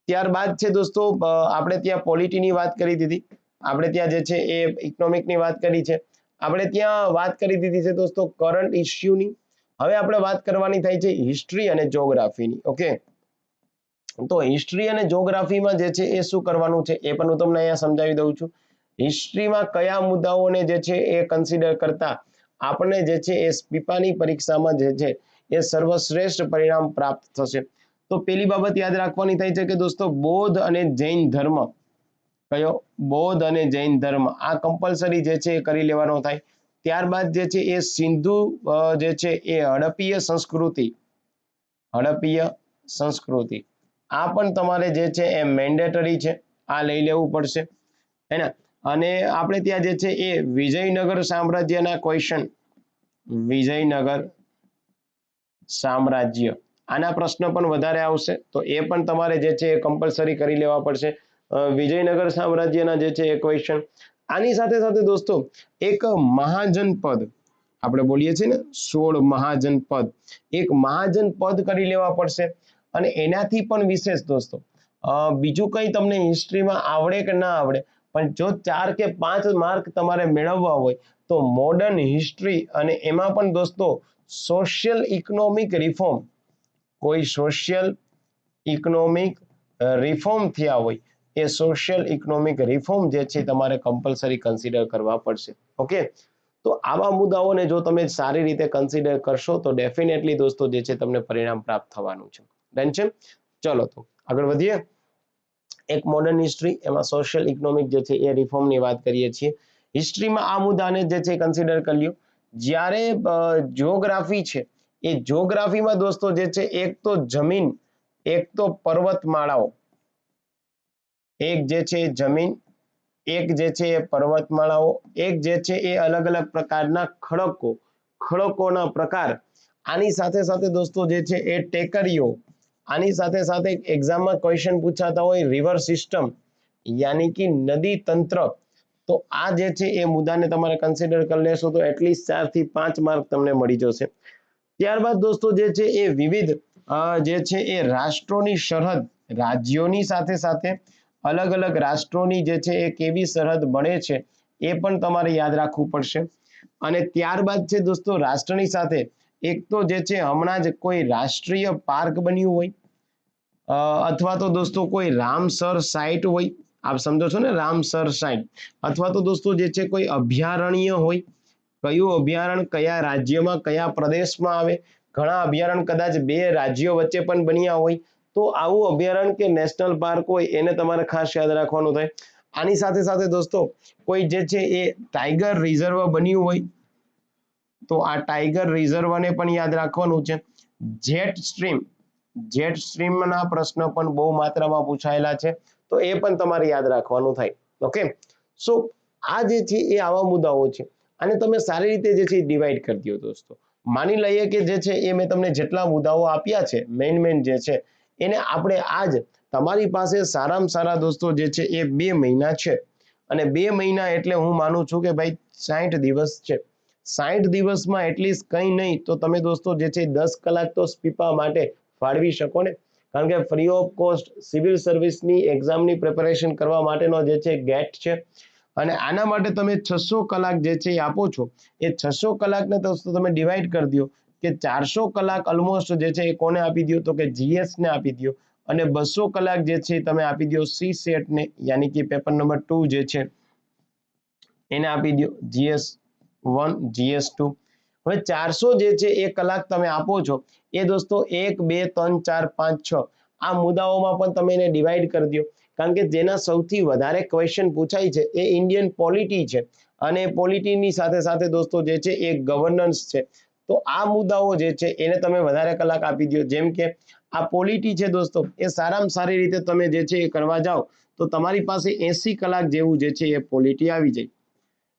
ત્યારબાદ છે દોસ્તો આપણે ત્યાં પોલિટીની વાત કરી દીધી, આપણે ત્યાં જે છે એ ઇકોનોમિકની વાત કરી છે, આપણે ત્યાં વાત કરી દીધી છે દોસ્તો કરંટ ઇશ્યુની. હવે આપણે વાત કરવાની થાય છે હિસ્ટ્રી અને જ્યોગ્રાફીની. ઓકે, તો હિસ્ટ્રી અને જ્યોગ્રાફીમાં જે છે એ શું કરવાનું છે એ પણ હું તમને અહીંયા સમજાવી દઉં છું. હિસ્ટ્રીમાં કયા મુદ્દાઓને જે છે એ કન્સિડર કરતા આપણને જે છે એ સ્પીપાની પરીક્ષામાં જે છે એ સર્વશ્રેષ્ઠ પરિણામ પ્રાપ્ત થશે. તો પેલી બાબત યાદ રાખવાની થાય છે કે દોસ્તો બૌદ્ધ અને જૈન ધર્મ, કયો? બૌદ્ધ અને જૈન ધર્મ, આ કમ્પલસરી જે છે એ કરી લેવાનો થાય. ત્યારબાદ જે છે એ સિંધુ જે છે એ હડપ્પીય સંસ્કૃતિ, હડપ્પીય સંસ્કૃતિ, આ પણ તમારે જે છે એ મેન્ડેટરી છે, આ લઈ લેવું પડશે, હે ને. અને આપણે ત્યાં જે છે એ વિજયનગર સામ્રાજ્યના ક્વેશ્ચન, વિજયનગર સામ્રાજ્ય, આના પ્રશ્ન પણ વધારે આવશે, તો એ પણ તમારે જે છે એ કમ્પલસરી કરી લેવા પડશે. વિજયનગર સામ્રાજ્યના જે છે એ ક્વેશ્ચન. આની સાથે સાથે દોસ્તો એક મહાજનપદ, આપણે બોલીએ છીએ ને 16 મહાજનપદ, એક મહાજનપદ કરી લેવા પડશે. અને એનાથી પણ વિશેષ દોસ્તો બીજું કંઈ તમને હિસ્ટ્રીમાં આવડે કે ના આવડે, પણ જો 4 કે 5 માર્ક તમારે મેળવવા હોય તો મોડર્ન હિસ્ટ્રી, અને એમાં પણ દોસ્તો સોશિયલ ઇકોનોમિક રિફોર્મ, કોઈ સોશિયલ ઇકોનોમિક રિફોર્મ થયા હોય એ સોશિયલ ઇકોનોમિક રિફોર્મ જે છે તમારે કમ્પલસરી કન્સિડર કરવા પડશે. ઓકે, તો આવા મુદ્દાઓને જો તમે સારી રીતે કન્સિડર કરશો તો ડેફિનેટલી દોસ્તો જે છે તમને પરિણામ પ્રાપ્ત થવાનું છે. ડન છે? ચલો તો આગળ વધીએ. એક મોડર્ન હિસ્ટ્રી, એમાં સોશિયલ ઇકોનોમિક જે છે એ રિફોર્મની વાત કરીએ છીએ. હિસ્ટ્રીમાં આ મુદ્દાને જે છે કન્સિડર કરી લ્યો. જ્યારે જ્યોગ્રાફી છે, એ જ્યોગ્રાફીમાં દોસ્તો જે છે એક તો જમીન, એક તો પર્વતમાળાઓ, એક જે છે એ જમીન, એક જે છે એ પર્વતમાળાઓ, એક જે છે એ અલગ અલગ પ્રકારના ખડકો, ખડકોના પ્રકાર, આની સાથે સાથે દોસ્તો જે છે એ ટેકરીઓ, આની સાથે સાથે એક્ઝામમાં ક્વેશ્ચન પૂછાતા હોય રિવર સિસ્ટમ, યાની કે નદી તંત્ર, તો આ જે છે એ મુદ્દાને તમારે કન્સિડર કરી લેશો તો એટલીસ્ટ 4 થી 5 માર્ક તમને મળી જશે. ત્યારબાદ દોસ્તો જે છે એ વિવિધ જે છે એ રાષ્ટ્રોની સરહદ, રાજ્યોની સાથે સાથે અલગ અલગ રાષ્ટ્રોની જે છે એ કેવી સરહદ બને છે એ પણ તમારે યાદ રાખવું પડશે. અને ત્યારબાદ છે દોસ્તો રાષ્ટ્રની સાથે એક તો જે છે હમણાં જ કોઈ રાષ્ટ્રીય પાર્ક બન્યું હોય, અથવા તો દોસ્તો કોઈ રામસર સાઇટ હોય, આપ સમજો છો ને રામસર સાઇટ, અથવા તો દોસ્તો જે છે કોઈ અભયારણ્ય હોય, કયું અભયારણ્ય કયા રાજ્યમાં કયા પ્રદેશમાં આવે, ઘણા અભયારણ્ય કદાચ 2 રાજ્યો વચ્ચે પણ બન્યા હોય, તો આવું અભયારણ્ય કે નેશનલ પાર્ક હોય એને તમારે ખાસ યાદ રાખવાનું થાય. આની સાથે સાથે દોસ્તો કોઈ જે છે એ ટાઈગર રિઝર્વ બન્યું હોય તો આ ટાઈગર રિઝર્વને પણ યાદ રાખવાનું છે. જેટ સ્ટ્રીમ, જેટ સ્ટ્રીમના પ્રશ્ન પણ બહુ માત્રામાં પૂછાયેલા છે, તો એ પણ તમારે યાદ રાખવાનું થાય. ઓકે, સો આ જે છે એ આવા મુદ્દાઓ છે, અને તમે સારી રીતે જે છે ડિવાઈડ કરી દો દોસ્તો. માની લઈએ કે જે છે એ મેં તમને જેટલા મુદ્દાઓ આપ્યા છે મેઇન જે છે એને આપણે આજ તમારી પાસે સારામાં સારા દોસ્તો જે છે એ 2 મહિના છે, અને 2 મહિના એટલે હું માનું છું કે ભાઈ 60 દિવસ છે. 60 દિવસમાં એટલીસ્ટ કંઈ નહીં તો તમે દોસ્તો જે છે 10 કલાક તો સ્પીપા માટે ફાળવી શકો ને, કારણ કે ફ્રી ઓફ કોસ્ટ સિવિલ સર્વિસની એક્ઝામની પ્રિપેરેશન કરવા માટેનો જે છે ગેટ છે, અને આના માટે તમે 600 કલાક જે છે એ આપો છો. એ 600 કલાકને દોસ્તો તમે ડિવાઈડ કરી દો કે 400 કલાક ઓલમોસ્ટ જે છે એ કોને આપી દો તો કે જીએસ ને આપી દો, અને 200 કલાક જે છે તમે આપી દો સી સેટ ને, યાની કે પેપર નંબર 2 જે છે એને આપી દો, GS 1 GS 2. હવે 400 જે છે એ કલાક તમે આપો છો એ દોસ્તો 1 2 3 4 5 6 આ મુદ્દાઓમાં પણ તમે એને ડિવાઈડ કરી દો, કારણ કે જેના સૌથી વધારે ક્વેશ્ચન પૂછાય છે એ ઇન્ડિયન પોલિટી છે, અને પોલિટીની સાથે સાથે દોસ્તો જે છે એ ગવર્નન્સ છે. તો આ મુદ્દાઓ જે છે એને તમે વધારે કલાક આપી દો. જેમ કે આ પોલિટી છે દોસ્તો, એ સારામાં સારી રીતે તમે જે છે એ કરવા જાઓ તો તમારી પાસે 80 કલાક જેવું જે છે એ પોલિટી આવી જાય.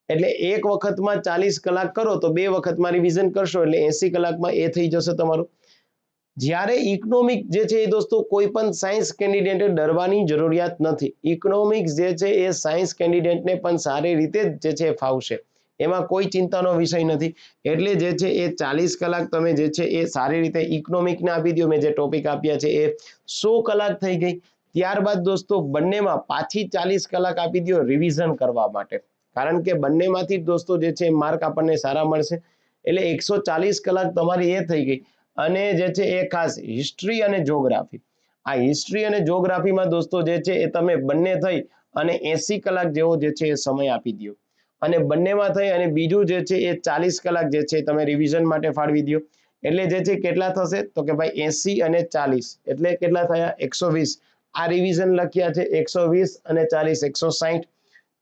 એટલે એક વખતમાં 40 કલાક કરો તો બે વખતમાં રિવિઝન કરશો એટલે 80 કલાકમાં એ થઈ જશે તમારું. જ્યારે ઇકોનોમિક જે છે એ દોસ્તો કોઈ પણ સાયન્સ કેન્ડિડેટે ડરવાની જરૂરિયાત નથી. ઇકોનોમિક્સ જે છે એ સાયન્સ કેન્ડિડેટને પણ સારી રીતે જે છે ફાવશે, એમાં કોઈ ચિંતાનો વિષય નથી. એટલે જે છે એ 40 કલાક તમે જે છે એ સારી રીતે ઇકોનોમિકને આપી દો. મેં જે ટોપિક આપ્યા છે એ 100 કલાક થઈ ગઈ. ત્યારબાદ દોસ્તો બંનેમાં પાછી 40 કલાક આપી દો રિવિઝન કરવા માટે, કારણ કે બંનેમાંથી દોસ્તો જે છે માર્ક આપણને સારા મળશે. એટલે 140 કલાક તમારી એ થઈ ગઈ. અને જે છે એ ખાસ હિસ્ટ્રી અને જ્યોગ્રાફી, આ હિસ્ટ્રી અને જ્યોગ્રાફીમાં દોસ્તો જે છે એ તમે બંને થઈ અને 80 કલાક જેવો જે છે એ સમય આપી દો. અને બંનેમાં થઈ અને બીજું જે છે એ 40 કલાક જે છે તમે રિવિઝન માટે ફાળવી દો. એટલે જે છે કેટલા થશે તો કે ભાઈ 80 અને 40 એટલે કેટલા થયા 120. આ રિવિઝન લખ્યા છે 120 અને 40 160.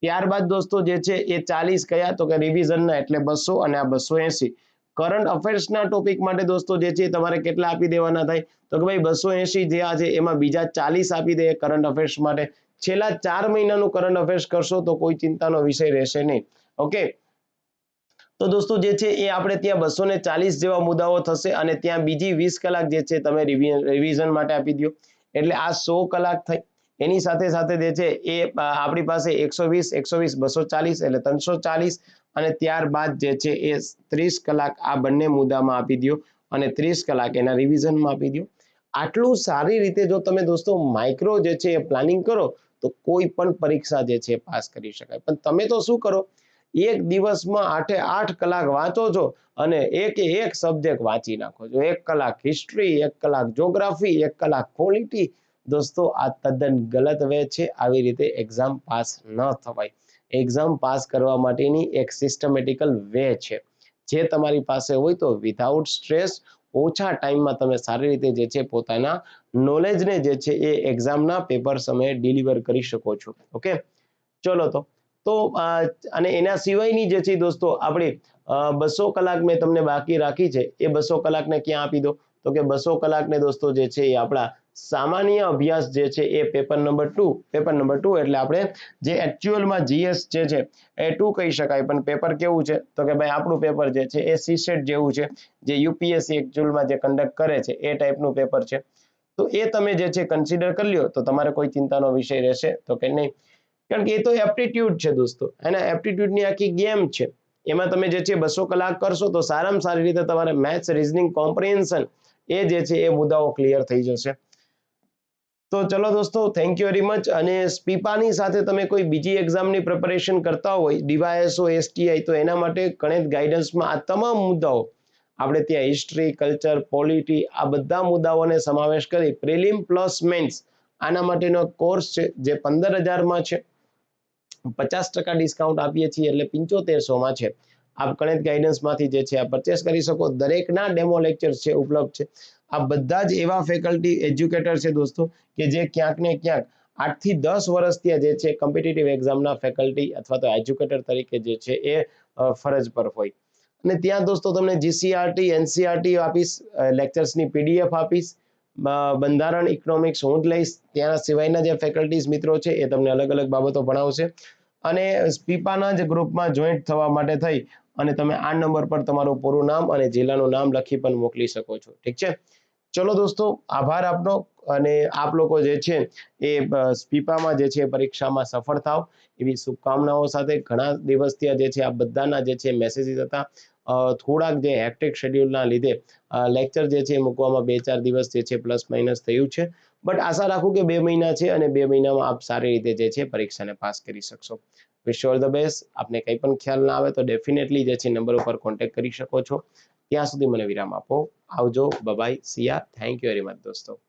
ત્યારબાદ દોસ્તો જે છે એ 40 કયા તો કે રિવિઝનના એટલે 200 અને આ 280. કરંટ અફેર્સના ટોપિક માટે દોસ્તો જે છે તમારે કેટલા આપી દેવાના થાય તો કે ભાઈ 280 જે આ છે એમાં બીજા 40 આપી દે કરંટ અફેર્સ માટે. છેલ્લા 4 મહિનાનું કરંટ અફેર્સ કરશો તો કોઈ ચિંતાનો વિષય રહેશે નહીં. ઓકે, તો દોસ્તો જે છે એ આપણે ત્યાં 240 જેવા મુદ્દાઓ થશે અને ત્યાં બીજી 20 કલાક જે છે તમે રિવિઝન માટે આપી દો. એટલે આ 100 કલાક થઈ. એની સાથે સાથે જે છે એ આપણી પાસે 120 120 240 એટલે 340 અને ત્યારબાદ જે છે એ 30 કલાક આ બંને મુદ્દામાં આપી દો અને 30 કલાક એના રિવિઝનમાં આપી દો. આટલું સારી રીતે જો તમે દોસ્તો માઇક્રો જે છે એ પ્લાનિંગ કરો તો કોઈ પણ પરીક્ષા જે છે પાસ કરી શકાય. પણ તમે તો શું કરો, એક દિવસમાં 8 કલાક વાંચો છો અને એક સબ્જેક્ટ વાંચી નાખો છો. 1 કલાક હિસ્ટ્રી, 1 કલાક જ્યોગ્રાફી, 1 કલાક પોલિટી. દોસ્તો આ તદ્દન ગલત વે છે. આવી રીતે એક્ઝામ પાસ ન થવાય. એક્ઝામ પાસ કરવા માટેની એક સિસ્ટમેટિકલ વે છે, જે તમારી પાસે હોય તો વિધાઉટ સ્ટ્રેસ ઓછા ટાઈમમાં તમે સારી રીતે જે છે પોતાના નોલેજને જે છે એ એક્ઝામના પેપર સમયે ડિલિવર કરી શકો છો. ઓકે, ચલો તો અને એના સિવાયની જે છે દોસ્તો આપણે 200 કલાક મેં તમને બાકી રાખી છે. એ 200 કલાકને ક્યાં આપી દો તો કે 200 કલાકને દોસ્તો જે છે એ આપણા સામાન્ય અભ્યાસ જે છે એ પેપર નંબર 2 એટલે આપણે જે એકચ્યુઅલમાં જીએસ જે છે એ 2 કહી શકાય, પણ પેપર કેવું છે તો કે ભાઈ આપણું પેપર જે છે એ સીસેટ જેવું છે, જે યુપીએસસી એકચ્યુઅલમાં જે કન્ડક્ટ કરે છે એ ટાઈપનું પેપર છે. તો એ તમે જે છે કન્સિડર કરી લ્યો તો તમારે કોઈ ચિંતાનો વિષય રહેશે તો કે નહીં, કારણ કે એ તો એપ્ટિટ્યુડ છે દોસ્તો. એના એપ્ટિટ્યુડની આખી ગેમ છે. એમાં તમે જે છે 200 કલાક કરશો તો સારામાં સારી રીતે તમારે મેથ્સ, રીઝનિંગ, કોમ્પ્રિહેન્શન એ જે છે એ મુદ્દાઓ ક્લિયર થઈ જશે. તો ચલો દોસ્તો, થેન્ક યુ વેરી મચ. અને સ્પીપાની સાથે તમે કોઈ બીજી એક્ઝામની પ્રિપેરેશન કરતા હોય, ડીવાયએસઓ, એસટીઆઈ, તો એના માટે ગણિત ગાઈડન્સમાં આ તમામ મુદ્દાઓ આપણે ત્યાં હિસ્ટ્રી, કલ્ચર, પોલિટી આ બધા મુદ્દાઓને સમાવેશ કરી પ્રિલિમ પ્લસ મેન્સ આના માટેનો કોર્સ છે જે 15,000માં છે. 50% ડિસ્કાઉન્ટ આપીએ છીએ એટલે 7500માં છે. આપ ગણિત ગાઈડન્સમાંથી જે છે આ પરચેસ કરી શકો. દરેકના ડેમો લેક્ચર છે ઉપલબ્ધ છે. આ બધા જ એવા ફેકલ્ટી એજ્યુકેટર છે દોસ્તો કે જે ક્યાંક ને ક્યાંક 8 થી 10 વર્ષ ત્યાં જે છે કોમ્પિટિટિવ એક્ઝામના ફેકલ્ટી અથવા તો એજ્યુકેટર તરીકે જે છે એ ફરજ પર હોય. અને ત્યાં દોસ્તો તમને જીસીઆરટી, એનસીઆરટી આપીશ, લેક્ચર્સની પીડીએફ આપીશ, બંધારણ, ઇકોનોમિક્સ હું જ લઈશ. ત્યાં સિવાયના જે ફેકલ્ટીઝ મિત્રો છે એ તમને અલગ અલગ બાબતો ભણાવશે. અને સ્પીપાના જ ગ્રુપમાં જોઈન્ટ થવા માટે થઈ અને તમે આ નંબર પર તમારું પૂરું નામ અને જિલ્લાનું નામ લખી પણ મોકલી શકો છો. ઠીક છે, ચલો દોસ્તો, આભાર આપનો. અને આપ લોકો જે છે એ સ્પીપામાં જે છે પરીક્ષામાં સફળ થાવ એવી શુભકામનાઓ સાથે. ઘણા દિવસથી જે છે આ બધાના જે છે મેસેજીસ હતા. થોડાક જે હેક્ટિક શેડ્યુલના લીધે લેક્ચર જે છે મૂકવામાં 2-4 દિવસ જે છે પ્લસ માઇનસ થયું છે. બટ આશા રાખું કે 2 મહિના છે અને 2 મહિનામાં આપ સારી રીતે જે છે પરીક્ષાને પાસ કરી શકશો. Wish you all the best. આપને કંઈ પણ ખ્યાલ ના આવે તો ડેફિનેટલી જે છે નંબર ઉપર કોન્ટેક્ટ કરી શકો છો. ત્યાં સુધી મને વિરામ આપો. આવજો, bye, see ya. Thank you very much દોસ્તો.